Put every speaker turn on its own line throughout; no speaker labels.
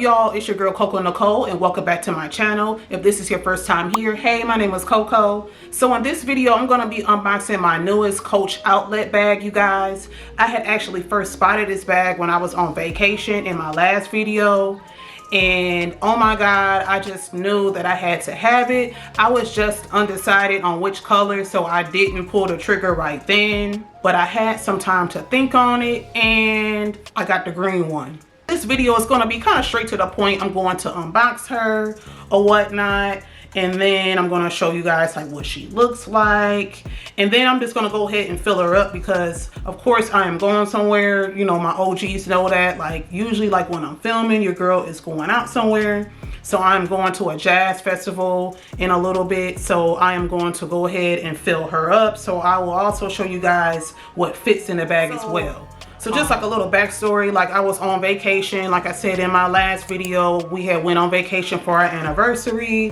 y'all? It's your girl Coco Nicole, and welcome back to my channel. If this is your first time here, hey, my name is Coco. So in this video, I'm going to be unboxing my newest Coach outlet bag, you guys. I had actually first spotted this bag when I was on vacation in my last video. And oh my god, I just knew that I had to have it. I was just undecided on which color, so I didn't pull the trigger right then. But I had some time to think on it, and I got the green one. This video is going to be kind of straight to the point. I'm going to unbox her or whatnot, and then I'm going to show you guys like what she looks like, and then I'm just going to go ahead and fill her up because of course I am going somewhere. You know, my OGs know that, like usually like when I'm filming, your girl is going out somewhere. So I'm going to a jazz festival in a little bit, so I am going to go ahead and fill her up. So I will also show you guys what fits in the bag as well. So just like a little backstory, like I was on vacation, like I said in my last video, we had went on vacation for our anniversary,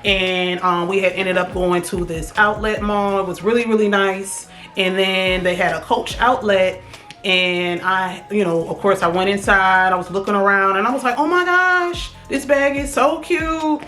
and we had ended up going to this outlet mall. It was really, really nice. And then they had a Coach outlet, and I, you know, of course I went inside, I was looking around, and I was like, oh my gosh, this bag is so cute.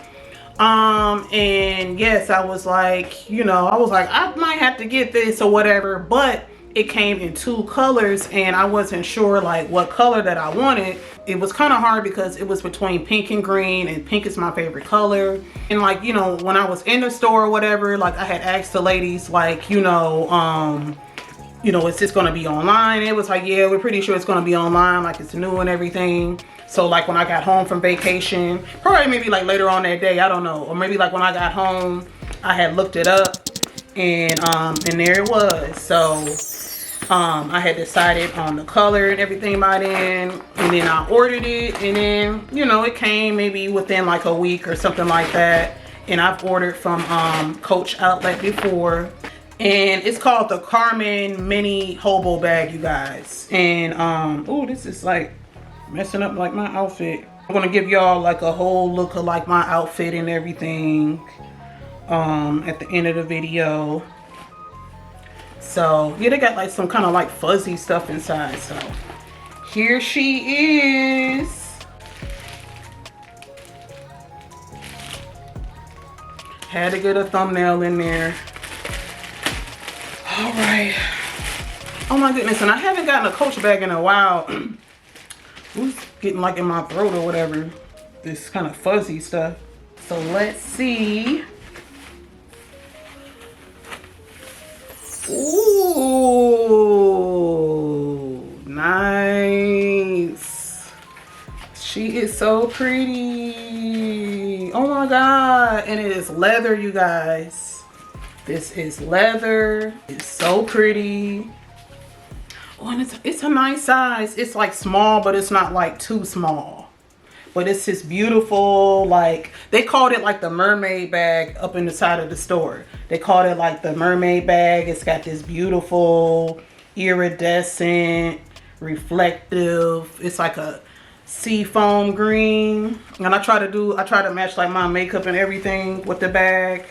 And yes, I was like, you know, I might have to get this or whatever, but it came in two colors and I wasn't sure like what color that I wanted. It was kind of hard because it was between pink and green, and pink is my favorite color. And like, you know, when I was in the store or whatever, like I had asked the ladies like, you know, is this going to be online? It was like, yeah, we're pretty sure it's going to be online, like it's new and everything. So like when I got home from vacation, probably maybe like later on that day, I don't know, or maybe like when I got home, I had looked it up, and there it was. So I had decided on the color and everything by then, and then I ordered it, and then, you know, it came maybe within like a week or something like that. And I've ordered from Coach outlet before, and it's called the Carmen Mini Hobo Bag, you guys. And oh, this is like messing up like my outfit. I'm gonna give y'all like a whole look of like my outfit and everything at the end of the video. So yeah, they got like some kind of like fuzzy stuff inside. So here she is. Had to get a thumbnail in there. All right. Oh my goodness, and I haven't gotten a Coach bag in a while. It's getting like in my throat or whatever. This kind of fuzzy stuff. So let's see. Ooh, nice. She is so pretty. Oh my god. And it is leather, you guys. This is leather. It's so pretty. Oh, and it's a nice size. It's like small, but it's not like too small. But it's just beautiful. Like they called it like the mermaid bag up in the side of the store. They called it like the mermaid bag. It's got this beautiful iridescent, reflective. It's like a sea foam green. And I try to match like my makeup and everything with the bag.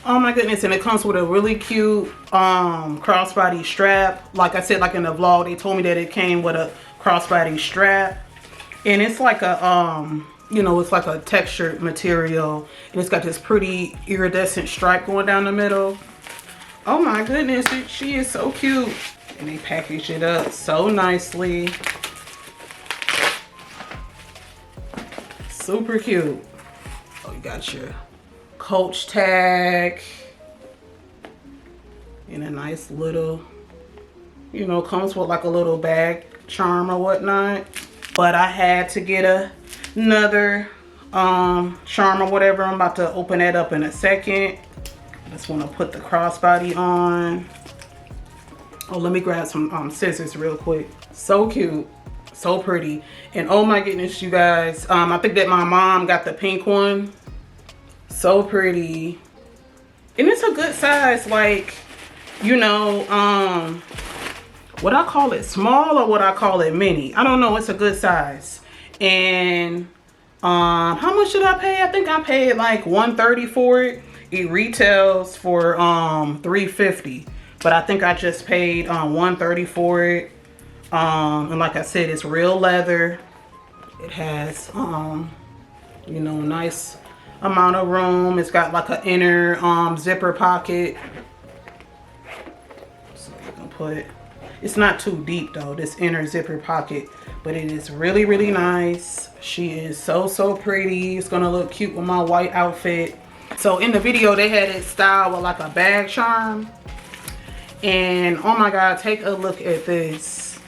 Oh my goodness, and it comes with a really cute crossbody strap. Like I said, like in the vlog, they told me that it came with a crossbody strap. And it's like a, you know, it's like a textured material. And it's got this pretty iridescent stripe going down the middle. Oh my goodness, she is so cute. And they package it up so nicely. Super cute. Oh, you got your Coach tag. And a nice little, you know, comes with like a little bag charm or whatnot. But I had to get another charm or whatever. I'm about to open that up in a second. I just want to put the crossbody on. Oh, let me grab some scissors real quick. So cute. So pretty. And oh my goodness, you guys. I think that my mom got the pink one. So pretty. And it's a good size. Like, you know, would I call it small or would I call it mini? I don't know. It's a good size. And how much did I pay? I think I paid like $130 for it. It retails for $350, but I think I just paid $130 for it. And like I said, it's real leather. It has, you know, nice amount of room. It's got like an inner zipper pocket. So you can put, it's not too deep though, this inner zipper pocket, but it is really, really nice. She is so, so pretty. It's gonna look cute with my white outfit. So in the video, they had it styled with like a bag charm. And oh my God, take a look at this.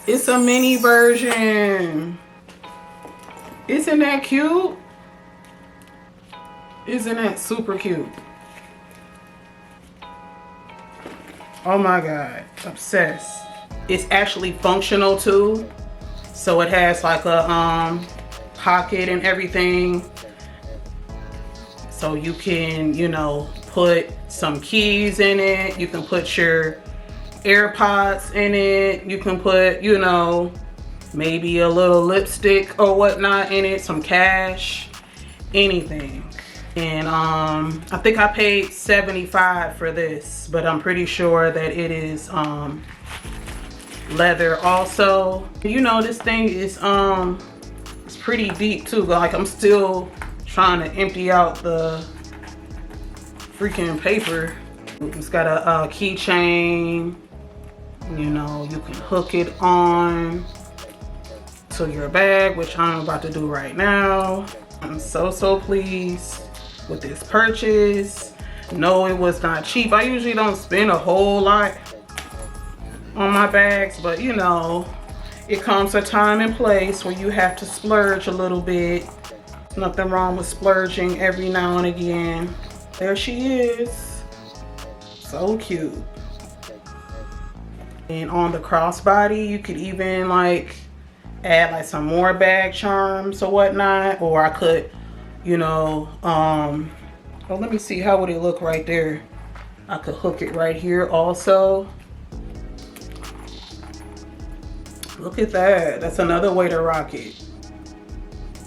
It's a mini version. Isn't that cute? Isn't that super cute? Oh my God, obsessed. It's actually functional too. So it has like a pocket and everything. So you can, you know, put some keys in it. You can put your AirPods in it. You can put, you know, maybe a little lipstick or whatnot in it, some cash, anything. And I think I paid $75 for this, but I'm pretty sure that it is leather also. You know, this thing is it's pretty deep too. Like, I'm still trying to empty out the freaking paper. It's got a keychain. You know, you can hook it on to your bag, which I'm about to do right now. I'm so, so pleased with this purchase. No, it was not cheap. I usually don't spend a whole lot on my bags, but you know, it comes a time and place where you have to splurge a little bit. Nothing wrong with splurging every now and again. There she is. So cute. And on the crossbody, you could even like add like some more bag charms or whatnot. Or I could, you know, well, let me see, how would it look right there? I could hook it right here also. Look at that. That's another way to rock it.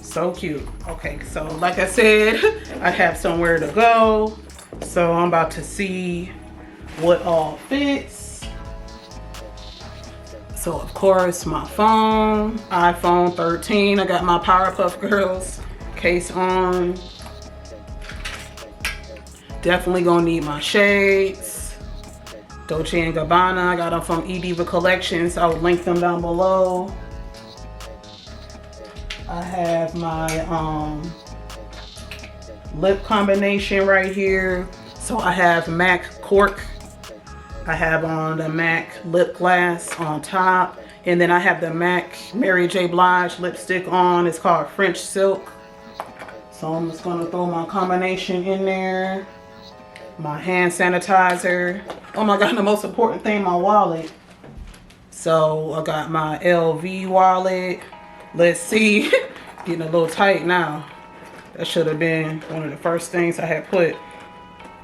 So cute. Okay, so like I said, I have somewhere to go. So I'm about to see what all fits. So of course, my phone, iPhone 13. I got my Powerpuff Girls case on. Definitely gonna need my shades. Dolce & Gabbana, I got them from eDiva Collections. I'll link them down below. I have my lip combination right here. So I have MAC cork. I have on the MAC lip gloss on top. And then I have the MAC Mary J. Blige lipstick on. It's called French Silk. So I'm just gonna throw my combination in there. My hand sanitizer. Oh my God, the most important thing, my wallet. So I got my LV wallet. Let's see, getting a little tight now. That should have been one of the first things I had put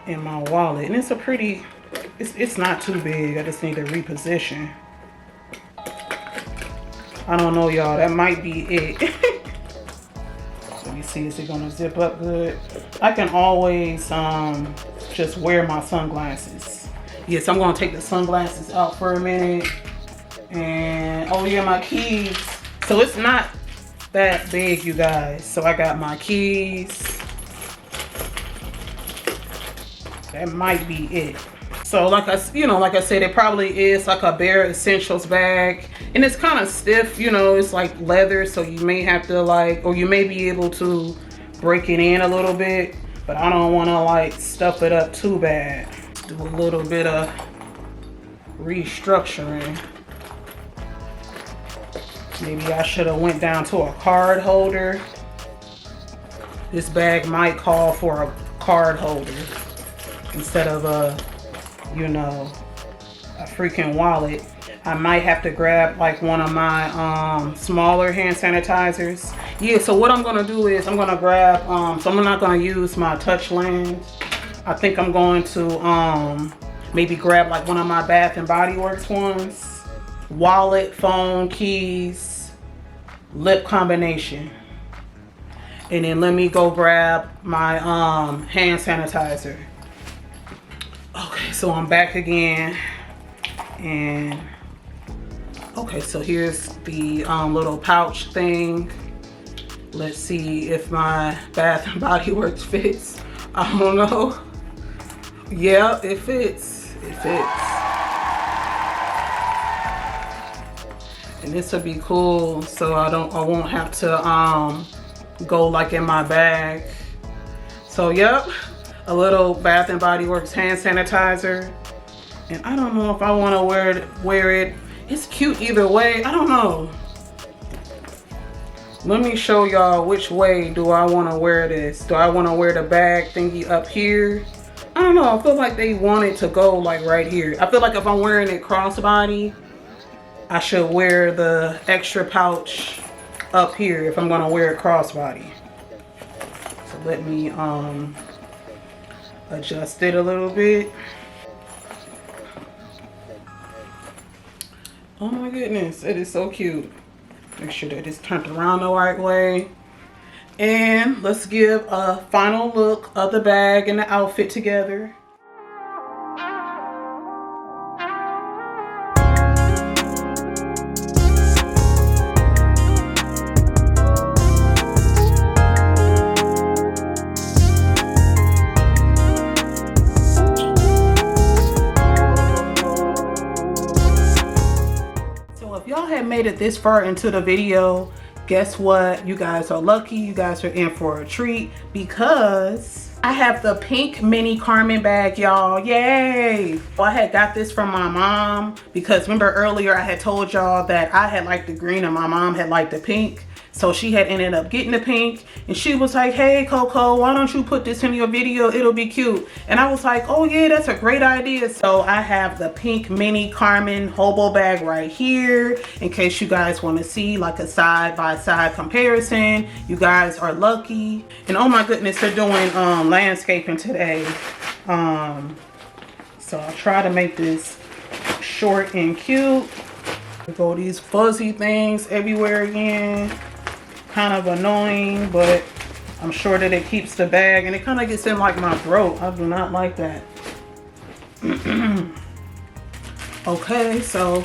in my wallet. And it's a pretty, it's not too big. I just need to reposition. I don't know, y'all, that might be it. Let me see, is it gonna zip up good? I can always just wear my sunglasses. Yes, I'm gonna take the sunglasses out for a minute. And oh yeah, my keys. So it's not that big, you guys. So I got my keys. That might be it. So like I said, it probably is like a bare essentials bag. And it's kind of stiff, you know, it's like leather. So you may have to like, or you may be able to break it in a little bit. But I don't want to like stuff it up too bad. Do a little bit of restructuring. Maybe I should have went down to a card holder. This bag might call for a card holder instead of a, you know, a freaking wallet. I might have to grab like one of my smaller hand sanitizers. Yeah, so what I'm gonna do is I'm gonna grab, so I'm not gonna use my touch lens. I think I'm going to maybe grab like one of my Bath and Body Works ones. Wallet, phone, keys, lip combination. And then let me go grab my hand sanitizer. Okay, so I'm back again. And Okay, so here's the little pouch thing. Let's see if my Bath and Body Works fits. I don't know. Yeah, it fits. It fits. And this will be cool, so I won't have to go like in my bag. So yep, a little Bath and Body Works hand sanitizer. And I don't know if I want to wear it. It's cute either way. I don't know. Let me show y'all which way do I want to wear this. Do I want to wear the bag thingy up here? I don't know. I feel like they want it to go like right here. I feel like if I'm wearing it crossbody, I should wear the extra pouch up here if I'm going to wear it crossbody. So let me adjust it a little bit. Oh my goodness, it is so cute. Make sure that it's turned around the right way. And let's give a final look of the bag and the outfit together. Y'all have made it this far into the video, guess what? You guys are lucky. You guys are in for a treat because I have the pink mini Carmen bag, y'all. Yay! Well, I had got this from my mom because remember earlier I had told y'all that I had liked the green and my mom had liked the pink. So she had ended up getting the pink and she was like, hey Coco, why don't you put this in your video? It'll be cute. And I was like, oh yeah, that's a great idea. So I have the pink mini Carmen hobo bag right here in case you guys want to see like a side-by-side comparison. You guys are lucky. And oh my goodness, they're doing landscaping today. So I'll try to make this short and cute. Go these fuzzy things everywhere again. Kind of annoying, but I'm sure that it keeps the bag and it kind of gets in like my throat. I do not like that. Okay, so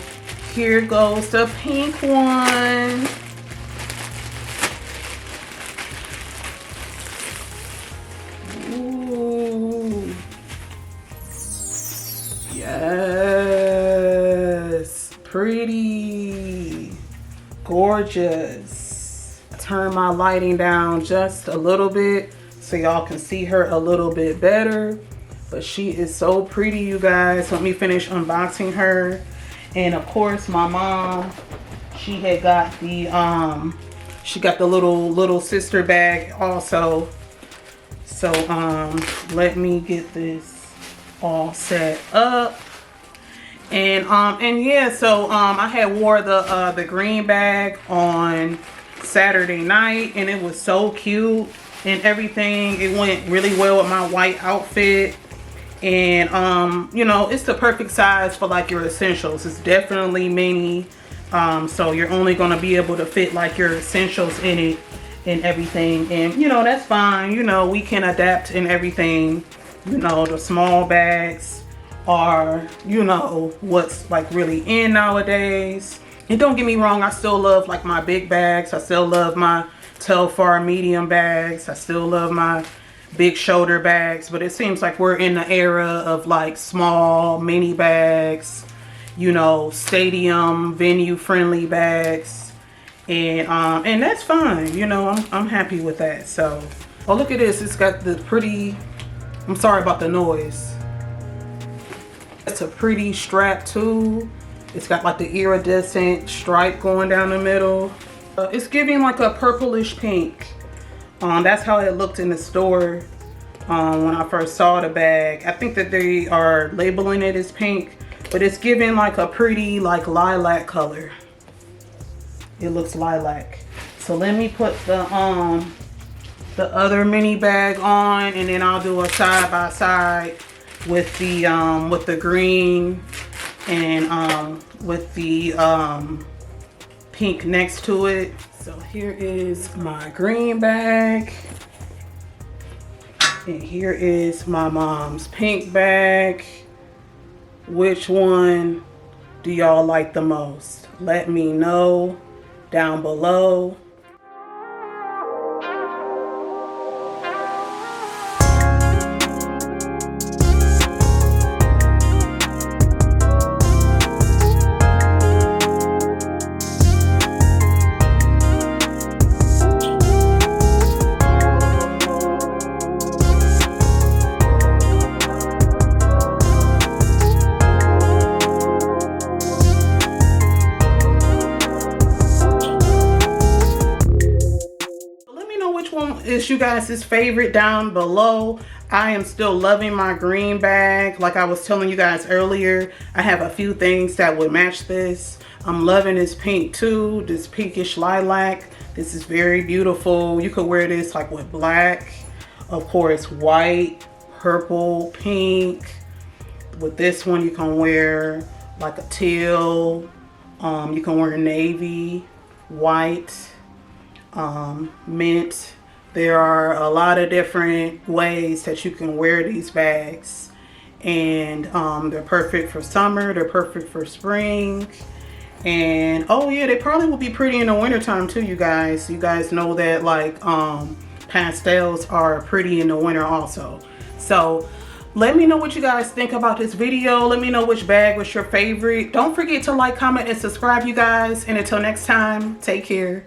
here goes the pink one. Ooh. Yes, pretty, gorgeous. Turn my lighting down just a little bit so y'all can see her a little bit better, but she is so pretty, you guys. Let me finish unboxing her. And of course my mom, she had got the she got the little sister bag also. So let me get this all set up. And yeah, so I had wore the green bag on Saturday night and it was so cute and everything. It went really well with my white outfit. And you know, it's the perfect size for like your essentials. It's definitely mini, so you're only going to be able to fit like your essentials in it and everything. And you know, that's fine. You know, we can adapt and everything. You know, the small bags are, you know, what's like really in nowadays. And don't get me wrong, I still love like my big bags. I still love my Telfar medium bags. I still love my big shoulder bags. But it seems like we're in the era of like small mini bags, you know, stadium venue friendly bags. And that's fine. You know, I'm happy with that. So, oh, look at this. It's got the pretty, I'm sorry about the noise. It's a pretty strap too. It's got like the iridescent stripe going down the middle. It's giving like a purplish pink. That's how it looked in the store when I first saw the bag. I think that they are labeling it as pink, but it's giving like a pretty like lilac color. It looks lilac. So let me put the other mini bag on, and then I'll do a side by side with the green and with the pink next to it. So here is my green bag, and here is my mom's pink bag. Which one do y'all like the most? Let me know down below. Which one is you guys' favorite down below. I am still loving my green bag. Like I was telling you guys earlier, I have a few things that would match this. I'm loving this pink too, this pinkish lilac. This is very beautiful. You could wear this like with black, of course, white, purple, pink. With this one, you can wear like a teal. You can wear navy, white, mint. There are a lot of different ways that you can wear these bags, and they're perfect for summer, they're perfect for spring, and oh yeah, they probably will be pretty in the wintertime too. You guys know that like pastels are pretty in the winter also. So let me know what you guys think about this video. Let me know which bag was your favorite. Don't forget to like, comment, and subscribe, you guys, and until next time, take care.